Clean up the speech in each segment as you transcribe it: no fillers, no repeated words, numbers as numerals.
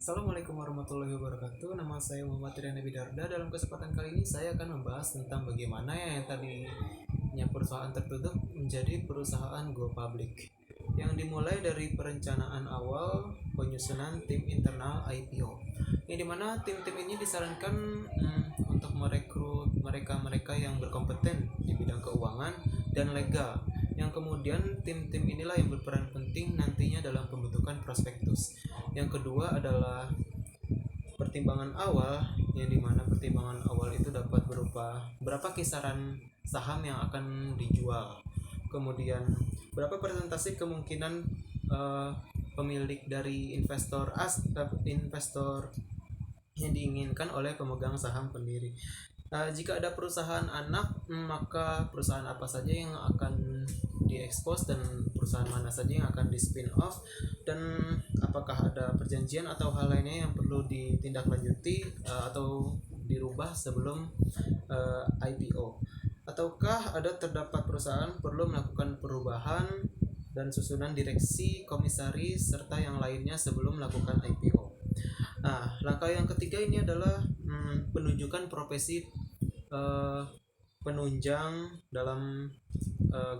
Assalamualaikum warahmatullahi wabarakatuh. Nama saya Muhammad Riana Bidarda. Dalam kesempatan kali ini saya akan membahas tentang bagaimana yang tadinya perusahaan tertutup menjadi perusahaan go public. Yang dimulai dari perencanaan awal, penyusunan tim internal IPO. Yang dimana tim-tim ini disarankan untuk merekrut mereka-mereka yang berkompeten di bidang keuangan dan legal. Yang kemudian tim-tim inilah yang berperan penting nantinya dalam pembentukan prospektus. Yang kedua adalah pertimbangan awal, yang dimana pertimbangan awal itu dapat berupa berapa kisaran saham yang akan dijual, kemudian berapa persentase kemungkinan pemilik dari investor yang diinginkan oleh pemegang saham pendiri. Jika ada perusahaan anak, maka perusahaan apa saja yang akan diekspos dan perusahaan mana saja yang akan di spin off, dan apakah ada perjanjian atau hal lainnya yang perlu ditindaklanjuti atau dirubah sebelum IPO, ataukah ada terdapat perusahaan perlu melakukan perubahan dan susunan direksi, komisaris, serta yang lainnya sebelum melakukan IPO. Nah, langkah yang ketiga ini adalah penunjukan profesi penunjang dalam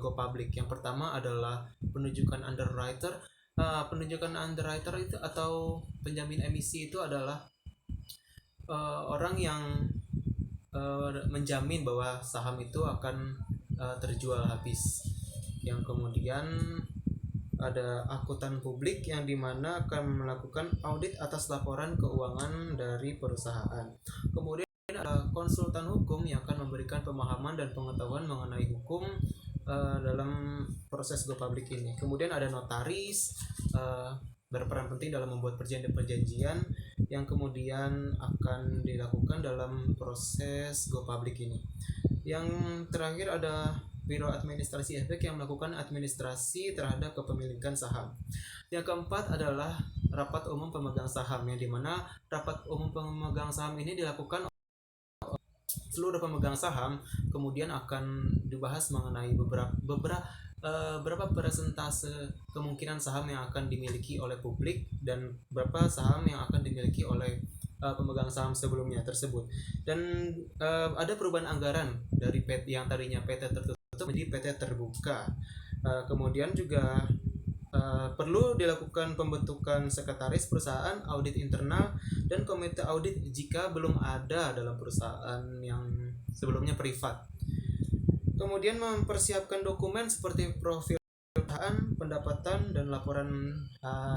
go public. Yang pertama adalah penunjukan underwriter. Penunjukan underwriter itu atau penjamin emisi itu adalah orang yang menjamin bahwa saham itu akan terjual habis. Yang kemudian ada akuntan publik yang dimana akan melakukan audit atas laporan keuangan dari perusahaan. Kemudian ada konsultan hukum yang akan memberikan pemahaman dan pengetahuan mengenai hukum dalam proses go public ini. Kemudian ada notaris berperan penting dalam membuat perjanjian-perjanjian yang kemudian akan dilakukan dalam proses go public ini. Yang terakhir ada Biro Administrasi Efek yang melakukan administrasi terhadap kepemilikan saham. Yang keempat adalah rapat umum pemegang saham, yang dimana rapat umum pemegang saham ini dilakukan seluruh pemegang saham, kemudian akan dibahas mengenai berapa persentase kemungkinan saham yang akan dimiliki oleh publik dan berapa saham yang akan dimiliki oleh pemegang saham sebelumnya tersebut. Dan ada perubahan anggaran dari PT yang tadinya PT tertutup menjadi PT terbuka. Kemudian juga perlu dilakukan pembentukan sekretaris perusahaan, audit internal, dan komite audit jika belum ada dalam perusahaan yang sebelumnya privat. Kemudian mempersiapkan dokumen seperti profil perusahaan, pendapatan, dan laporan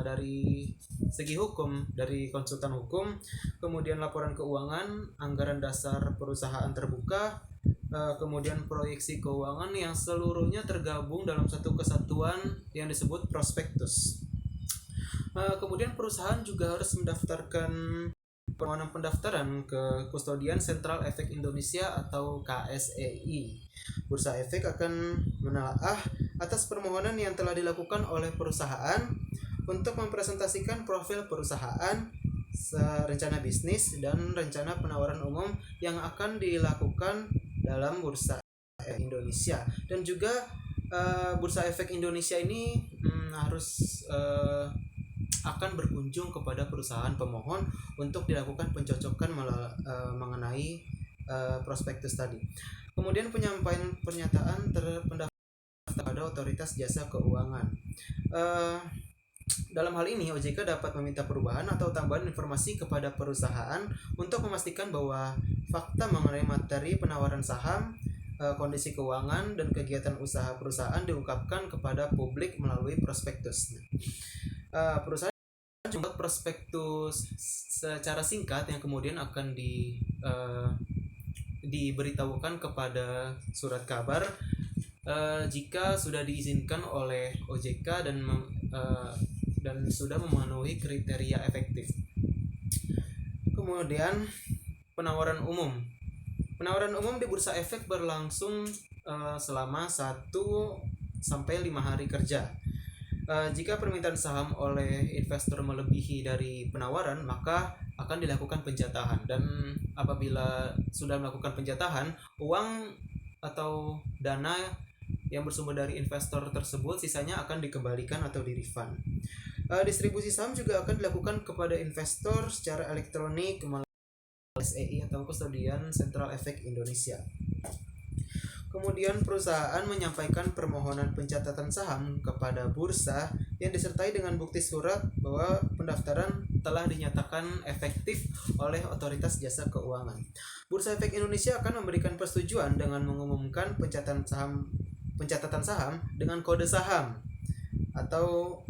dari segi hukum dari konsultan hukum, kemudian laporan keuangan, anggaran dasar perusahaan terbuka, kemudian proyeksi keuangan yang seluruhnya tergabung dalam satu kesatuan yang disebut prospektus. Kemudian perusahaan juga harus mendaftarkan permohonan pendaftaran ke Kustodian Sentral Efek Indonesia atau KSEI. Bursa Efek akan menelaah atas permohonan yang telah dilakukan oleh perusahaan untuk mempresentasikan profil perusahaan, rencana bisnis, dan rencana penawaran umum yang akan dilakukan dalam Bursa Efek Indonesia. Dan juga Bursa Efek Indonesia ini harus akan berkunjung kepada perusahaan pemohon untuk dilakukan pencocokan mengenai prospektus tadi. Kemudian penyampaian pernyataan terpendaftar pada otoritas jasa keuangan. Dalam hal ini OJK dapat meminta perubahan atau tambahan informasi kepada perusahaan untuk memastikan bahwa fakta mengenai materi penawaran saham, kondisi keuangan, dan kegiatan usaha perusahaan diungkapkan kepada publik melalui prospektus. Perusahaan juga prospektus secara singkat yang kemudian akan diberitahukan kepada surat kabar jika sudah diizinkan oleh OJK dan sudah memenuhi kriteria efektif. Kemudian penawaran umum. Penawaran umum di Bursa Efek berlangsung selama 1 sampai 5 hari kerja. Jika permintaan saham oleh investor melebihi dari penawaran, maka akan dilakukan penjatahan, dan apabila sudah melakukan penjatahan, uang atau dana yang bersumber dari investor tersebut sisanya akan dikembalikan atau di-refund. Distribusi saham juga akan dilakukan kepada investor secara elektronik melalui SEI atau Kustodian Central Efek Indonesia. Kemudian perusahaan menyampaikan permohonan pencatatan saham kepada bursa yang disertai dengan bukti surat bahwa pendaftaran telah dinyatakan efektif oleh Otoritas Jasa Keuangan. Bursa Efek Indonesia akan memberikan persetujuan dengan mengumumkan pencatatan saham dengan kode saham atau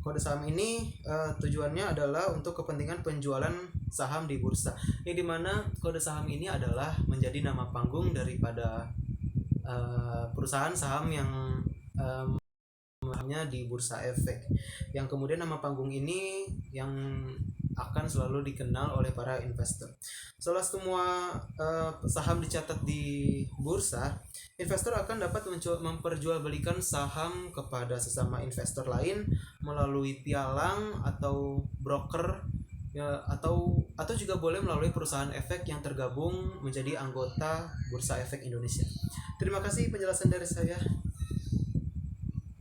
kode saham ini tujuannya adalah untuk kepentingan penjualan saham di bursa, yang dimana kode saham ini adalah menjadi nama panggung daripada perusahaan saham yang di bursa efek, yang kemudian nama panggung ini yang akan selalu dikenal oleh para investor. Setelah semua saham dicatat di bursa, investor akan dapat memperjualbelikan saham kepada sesama investor lain melalui pialang atau broker ya, atau juga boleh melalui perusahaan efek yang tergabung menjadi anggota Bursa Efek Indonesia. Terima kasih penjelasan dari saya.